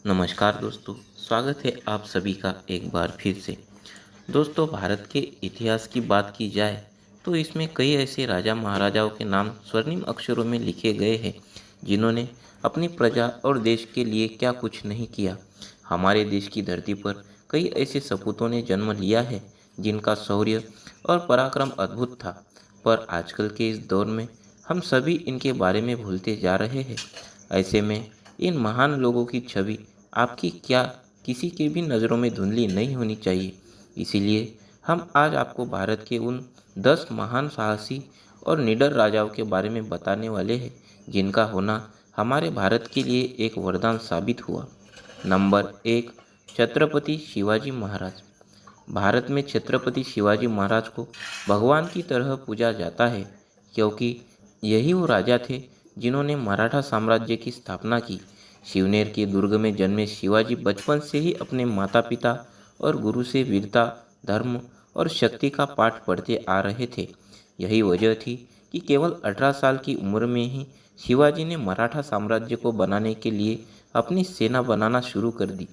नमस्कार दोस्तों, स्वागत है आप सभी का एक बार फिर से। दोस्तों, भारत के इतिहास की बात की जाए तो इसमें कई ऐसे राजा महाराजाओं के नाम स्वर्णिम अक्षरों में लिखे गए हैं जिन्होंने अपनी प्रजा और देश के लिए क्या कुछ नहीं किया। हमारे देश की धरती पर कई ऐसे सपूतों ने जन्म लिया है जिनका शौर्य और पराक्रम अद्भुत था, पर आजकल के इस दौर में हम सभी इनके बारे में भूलते जा रहे हैं। ऐसे में इन महान लोगों की छवि आपकी क्या किसी के भी नज़रों में धुंधली नहीं होनी चाहिए। इसीलिए हम आज आपको भारत के उन 10 महान साहसी और निडर राजाओं के बारे में बताने वाले हैं जिनका होना हमारे भारत के लिए एक वरदान साबित हुआ। नंबर 1, छत्रपति शिवाजी महाराज। भारत में छत्रपति शिवाजी महाराज को भगवान की तरह पूजा जाता है क्योंकि यही वो राजा थे जिन्होंने मराठा साम्राज्य की स्थापना की। शिवनेर के दुर्ग में जन्मे शिवाजी बचपन से ही अपने माता पिता और गुरु से वीरता, धर्म और शक्ति का पाठ पढ़ते आ रहे थे। यही वजह थी कि केवल 18 साल की उम्र में ही शिवाजी ने मराठा साम्राज्य को बनाने के लिए अपनी सेना बनाना शुरू कर दी।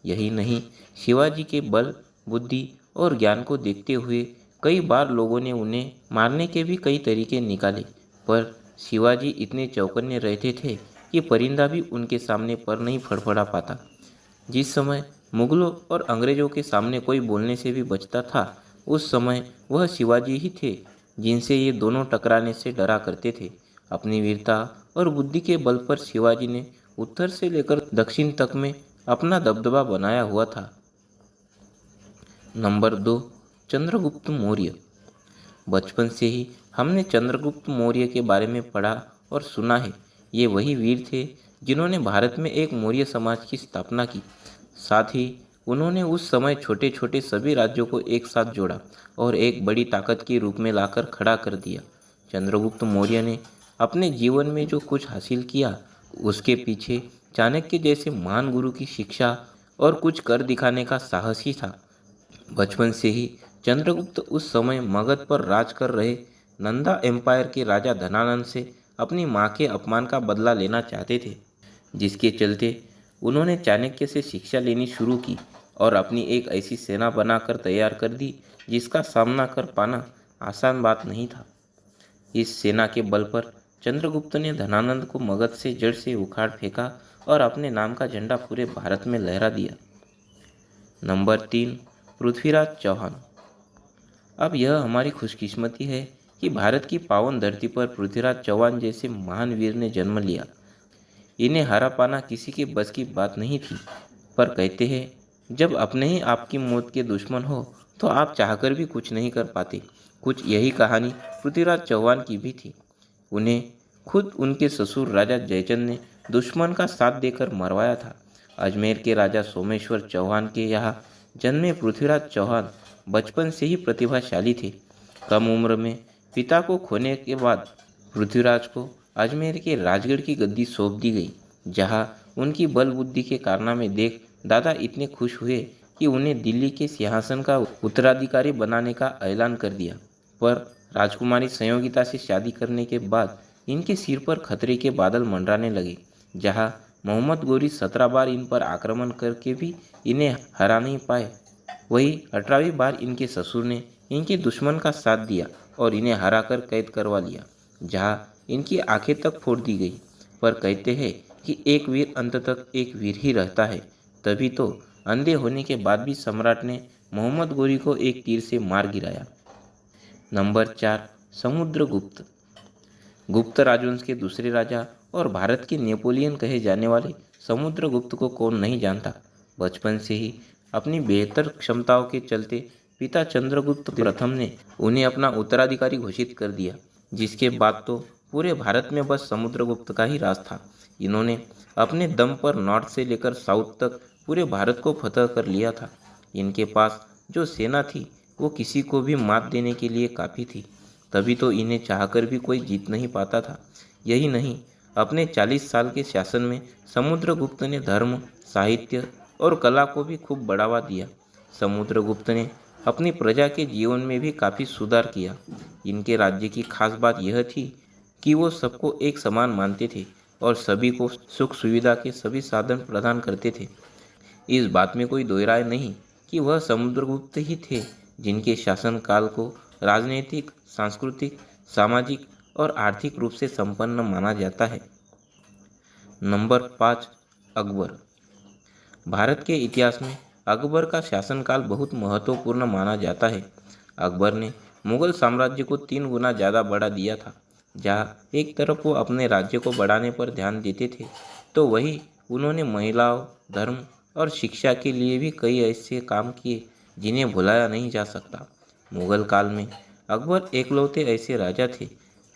यही नहीं, शिवाजी के बल, बुद्धि और ज्ञान को देखते हुए कई बार लोगों ने उन्हें मारने के भी कई तरीके निकाले, पर शिवाजी इतने चौकन्ने रहते थे कि परिंदा भी उनके सामने पर नहीं फड़फड़ा पाता। जिस समय मुगलों और अंग्रेजों के सामने कोई बोलने से भी बचता था, उस समय वह शिवाजी ही थे जिनसे ये दोनों टकराने से डरा करते थे। अपनी वीरता और बुद्धि के बल पर शिवाजी ने उत्तर से लेकर दक्षिण तक में अपना दबदबा बनाया हुआ था। नंबर 2, चंद्रगुप्त मौर्य। बचपन से ही हमने चंद्रगुप्त मौर्य के बारे में पढ़ा और सुना है। ये वही वीर थे जिन्होंने भारत में एक मौर्य समाज की स्थापना की। साथ ही उन्होंने उस समय छोटे छोटे सभी राज्यों को एक साथ जोड़ा और एक बड़ी ताकत के रूप में लाकर खड़ा कर दिया। चंद्रगुप्त मौर्य ने अपने जीवन में जो कुछ हासिल किया, उसके पीछे चाणक्य जैसे महान गुरु की शिक्षा और कुछ कर दिखाने का साहस ही था। बचपन से ही चंद्रगुप्त उस समय मगध पर राज कर रहे नंदा एम्पायर के राजा धनानंद से अपनी मां के अपमान का बदला लेना चाहते थे, जिसके चलते उन्होंने चाणक्य से शिक्षा लेनी शुरू की और अपनी एक ऐसी सेना बनाकर तैयार कर दी जिसका सामना कर पाना आसान बात नहीं था। इस सेना के बल पर चंद्रगुप्त ने धनानंद को मगध से जड़ से उखाड़ फेंका और अपने नाम का झंडा पूरे भारत में लहरा दिया। नंबर 3, पृथ्वीराज चौहान। अब यह हमारी खुशकिस्मती है कि भारत की पावन धरती पर पृथ्वीराज चौहान जैसे महान वीर ने जन्म लिया। इन्हें हरा पाना किसी के बस की बात नहीं थी, पर कहते हैं जब अपने ही आपकी मौत के दुश्मन हो तो आप चाहकर भी कुछ नहीं कर पाते। कुछ यही कहानी पृथ्वीराज चौहान की भी थी। उन्हें खुद उनके ससुर राजा जयचंद ने दुश्मन का साथ देकर मरवाया था। अजमेर के राजा सोमेश्वर चौहान के यहाँ जन्मे पृथ्वीराज चौहान बचपन से ही प्रतिभाशाली थे। कम उम्र में पिता को खोने के बाद पृथ्वीराज को अजमेर के राजगढ़ की गद्दी सौंप दी गई, जहां उनकी बल बुद्धि के कारनामे देख दादा इतने खुश हुए कि उन्हें दिल्ली के सिंहासन का उत्तराधिकारी बनाने का ऐलान कर दिया। पर राजकुमारी संयोगिता से शादी करने के बाद इनके सिर पर खतरे के बादल मंडराने लगे। जहां मोहम्मद गोरी 17 बार इन पर आक्रमण करके भी इन्हें हरा नहीं पाए, वही 18वीं बार इनके ससुर ने इनके दुश्मन का साथ दिया और इन्हें हराकर कैद करवा लिया, जहां इनकी आंखें तक फोड़ दी गई। पर कहते हैं कि एक वीर अंत तक एक वीर ही रहता है, तभी तो अंधे होने के बाद भी सम्राट ने मोहम्मद गोरी को एक तीर से मार गिराया। नंबर 4, समुद्रगुप्त। गुप्त राजवंश के दूसरे राजा और भारत के नेपोलियन कहे जाने वाले समुद्रगुप्त को कौन नहीं जानता। बचपन से ही अपनी बेहतर क्षमताओं के चलते पिता चंद्रगुप्त प्रथम ने उन्हें अपना उत्तराधिकारी घोषित कर दिया, जिसके बाद तो पूरे भारत में बस समुद्रगुप्त का ही राज था। इन्होंने अपने दम पर नॉर्थ से लेकर साउथ तक पूरे भारत को फतह कर लिया था। इनके पास जो सेना थी वो किसी को भी मात देने के लिए काफ़ी थी, तभी तो इन्हें चाहकर भी कोई जीत नहीं पाता था। यही नहीं, अपने 40 साल के शासन में समुद्रगुप्त ने धर्म, साहित्य और कला को भी खूब बढ़ावा दिया। समुद्रगुप्त ने अपनी प्रजा के जीवन में भी काफ़ी सुधार किया। इनके राज्य की खास बात यह थी कि वो सबको एक समान मानते थे। और सभी को सुख सुविधा के सभी साधन प्रदान करते थे। इस बात में कोई दो राय नहीं कि वह समुद्रगुप्त ही थे जिनके शासनकाल को राजनीतिक, सांस्कृतिक, सामाजिक और आर्थिक रूप से संपन्न माना जाता है। नंबर 5, अकबर। भारत के इतिहास में अकबर का शासनकाल बहुत महत्वपूर्ण माना जाता है। अकबर ने मुगल साम्राज्य को 3 गुना ज़्यादा बढ़ा दिया था। जहाँ एक तरफ वो अपने राज्य को बढ़ाने पर ध्यान देते थे, तो वहीं उन्होंने महिलाओं, धर्म और शिक्षा के लिए भी कई ऐसे काम किए जिन्हें भुलाया नहीं जा सकता। मुगल काल में अकबर एकलौते ऐसे राजा थे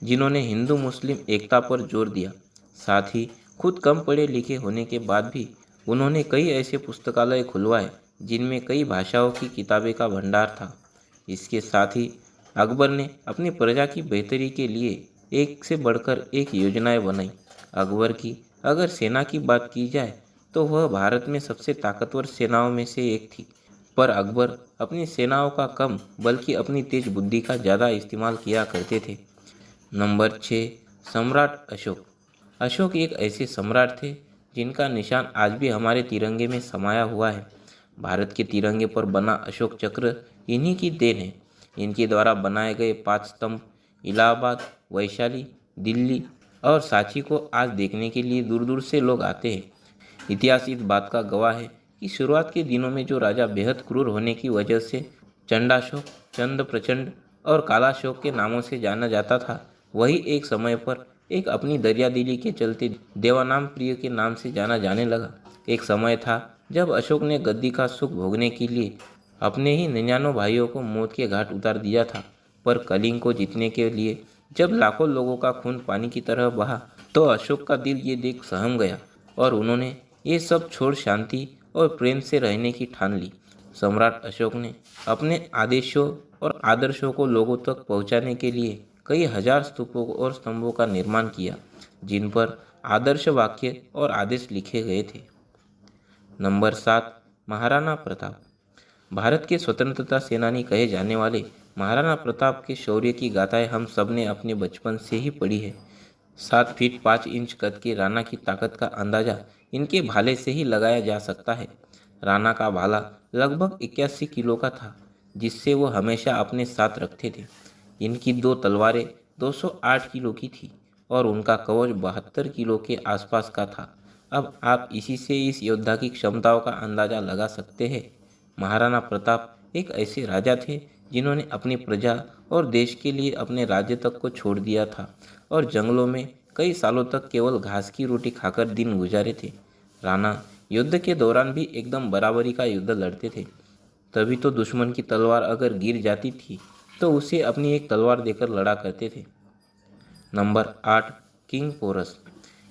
जिन्होंने हिंदू मुस्लिम एकता पर जोर दिया। साथ ही खुद कम पढ़े लिखे होने के बाद भी उन्होंने कई ऐसे पुस्तकालय खुलवाए जिनमें कई भाषाओं की किताबें का भंडार था। इसके साथ ही अकबर ने अपनी प्रजा की बेहतरी के लिए एक से बढ़कर एक योजनाएं बनाई। अकबर की अगर सेना की बात की जाए तो वह भारत में सबसे ताकतवर सेनाओं में से एक थी, पर अकबर अपनी सेनाओं का कम बल्कि अपनी तेज बुद्धि का ज़्यादा इस्तेमाल किया करते थे। नंबर 6, सम्राट अशोक। अशोक एक ऐसे सम्राट थे जिनका निशान आज भी हमारे तिरंगे में समाया हुआ है। भारत के तिरंगे पर बना अशोक चक्र इन्हीं की देन है। इनके द्वारा बनाए गए 5 स्तंभ इलाहाबाद, वैशाली, दिल्ली और सांची को आज देखने के लिए दूर दूर से लोग आते हैं। इतिहास इस बात का गवाह है कि शुरुआत के दिनों में जो राजा बेहद क्रूर होने की वजह से चंडाशोक, चंद प्रचंड और कालाशोक के नामों से जाना जाता था, वही एक समय पर एक अपनी दरियादिली के चलते देवानाम प्रिय के नाम से जाना जाने लगा। एक समय था जब अशोक ने गद्दी का सुख भोगने के लिए अपने ही 99 भाइयों को मौत के घाट उतार दिया था, पर कलिंग को जीतने के लिए जब लाखों लोगों का खून पानी की तरह बहा, तो अशोक का दिल ये देख सहम गया और उन्होंने ये सब छोड़ शांति और प्रेम से रहने की ठान ली। सम्राट अशोक ने अपने आदेशों और आदर्शों को लोगों तक पहुंचाने के लिए कई हजार स्तूपों और स्तंभों का निर्माण किया, जिन पर आदर्श वाक्य और आदेश लिखे गए थे। नंबर 7, महाराणा प्रताप। भारत के स्वतंत्रता सेनानी कहे जाने वाले महाराणा प्रताप के शौर्य की गाथाएं हम सब ने अपने बचपन से ही पढ़ी है। 7 फीट 5 इंच कद के राणा की ताकत का अंदाजा इनके भाले से ही लगाया जा सकता है। राणा का भाला लगभग 81 किलो का था, जिससे वो हमेशा अपने साथ रखते थे। इनकी 2 तलवारें 208 किलो की थी और उनका कवच 72 किलो के आसपास का था। अब आप इसी से इस योद्धा की क्षमताओं का अंदाजा लगा सकते हैं। महाराणा प्रताप एक ऐसे राजा थे जिन्होंने अपनी प्रजा और देश के लिए अपने राज्य तक को छोड़ दिया था और जंगलों में कई सालों तक केवल घास की रोटी खाकर दिन गुजारे थे। राणा युद्ध के दौरान भी एकदम बराबरी का युद्ध लड़ते थे। तभी तो दुश्मन की तलवार अगर गिर जाती थी तो उसे अपनी एक तलवार देकर लड़ा करते थे। Number 8, king Porus.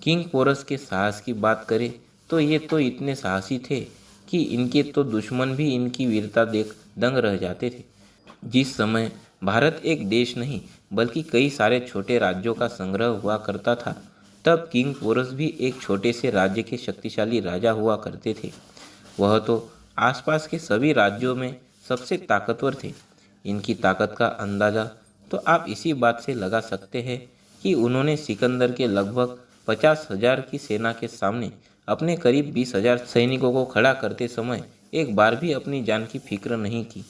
King Porus के साहस की बात करें तो ये तो इतने साहसी थे कि इनके तो दुश्मन भी इनकी वीरता देख दंग रह जाते थे। जिस समय भारत एक देश नहीं बल्कि कई सारे छोटे राज्यों का संग्रह हुआ करता था, तब किंग पोरस भी एक छोटे से राज्य के शक्तिशाली राजा हुआ करते थे। वह तो आसपास के सभी राज्यों में सबसे ताकतवर थे। इनकी ताकत का अंदाज़ा तो आप इसी बात से लगा सकते हैं कि उन्होंने सिकंदर के लगभग 50,000 की सेना के सामने अपने करीब 20,000 सैनिकों को खड़ा करते समय एक बार भी अपनी जान की फिक्र नहीं की।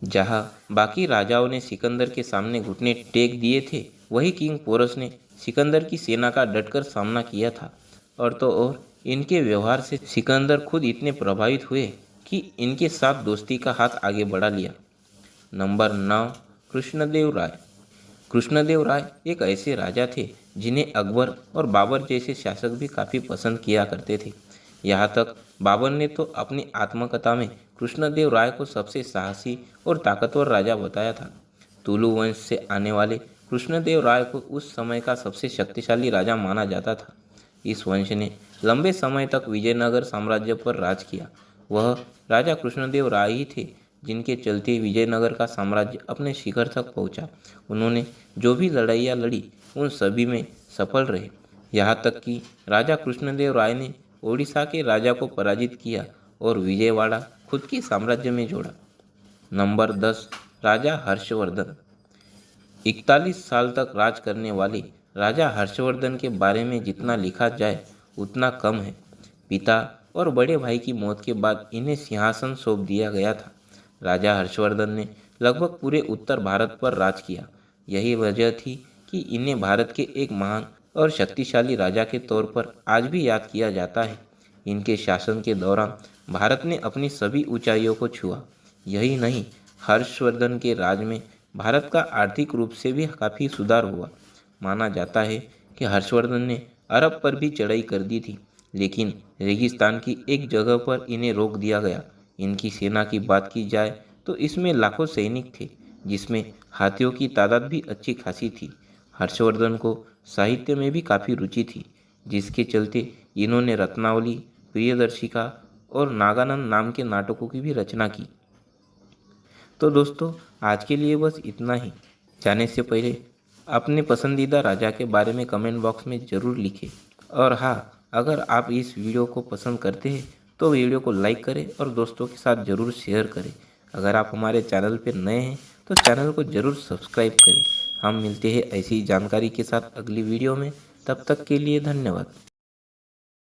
जहाँ बाकी राजाओं ने सिकंदर के सामने घुटने टेक दिए थे, वही किंग पोरस ने सिकंदर की सेना का डटकर सामना किया था। और तो और इनके व्यवहार से सिकंदर खुद इतने प्रभावित हुए कि इनके साथ दोस्ती का हाथ आगे बढ़ा लिया। नंबर 9, कृष्णदेव राय। कृष्णदेव राय एक ऐसे राजा थे जिन्हें अकबर और बाबर जैसे शासक भी काफ़ी पसंद किया करते थे। यहाँ तक बाबर ने तो अपनी आत्मकथा में कृष्णदेव राय को सबसे साहसी और ताकतवर राजा बताया था। तुलु वंश से आने वाले कृष्णदेव राय को उस समय का सबसे शक्तिशाली राजा माना जाता था। इस वंश ने लंबे समय तक विजयनगर साम्राज्य पर राज किया। वह राजा कृष्णदेव राय ही थे जिनके चलते विजयनगर का साम्राज्य अपने शिखर तक पहुंचा। उन्होंने जो भी लड़ाइयाँ लड़ी उन सभी में सफल रहे। यहाँ तक कि राजा कृष्णदेव राय ने ओडिशा के राजा को पराजित किया और विजयवाड़ा खुद के साम्राज्य में जोड़ा। नंबर 10, राजा हर्षवर्धन। 41 साल तक राज करने वाले राजा हर्षवर्धन के बारे में जितना लिखा जाए उतना कम है। पिता और बड़े भाई की मौत के बाद इन्हें सिंहासन सौंप दिया गया था। राजा हर्षवर्धन ने लगभग पूरे उत्तर भारत पर राज किया। यही वजह थी कि इन्हें भारत के एक महान और शक्तिशाली राजा के तौर पर आज भी याद किया जाता है। इनके शासन के दौरान भारत ने अपनी सभी ऊंचाइयों को छुआ। यही नहीं, हर्षवर्धन के राज में भारत का आर्थिक रूप से भी काफ़ी सुधार हुआ। माना जाता है कि हर्षवर्धन ने अरब पर भी चढ़ाई कर दी थी, लेकिन रेगिस्तान की एक जगह पर इन्हें रोक दिया गया। इनकी सेना की बात की जाए तो इसमें लाखों सैनिक थे, जिसमें हाथियों की तादाद भी अच्छी खासी थी। हर्षवर्धन को साहित्य में भी काफ़ी रुचि थी, जिसके चलते इन्होंने रत्नावली, प्रियदर्शिका और नागानंद नाम के नाटकों की भी रचना की। तो दोस्तों, आज के लिए बस इतना ही। जाने से पहले अपने पसंदीदा राजा के बारे में कमेंट बॉक्स में ज़रूर लिखें। और हाँ, अगर आप इस वीडियो को पसंद करते हैं तो वीडियो को लाइक करें और दोस्तों के साथ ज़रूर शेयर करें। अगर आप हमारे चैनल पर नए हैं तो चैनल को ज़रूर सब्सक्राइब करें। हम मिलते हैं ऐसी ही जानकारी के साथ अगली वीडियो में। तब तक के लिए धन्यवाद।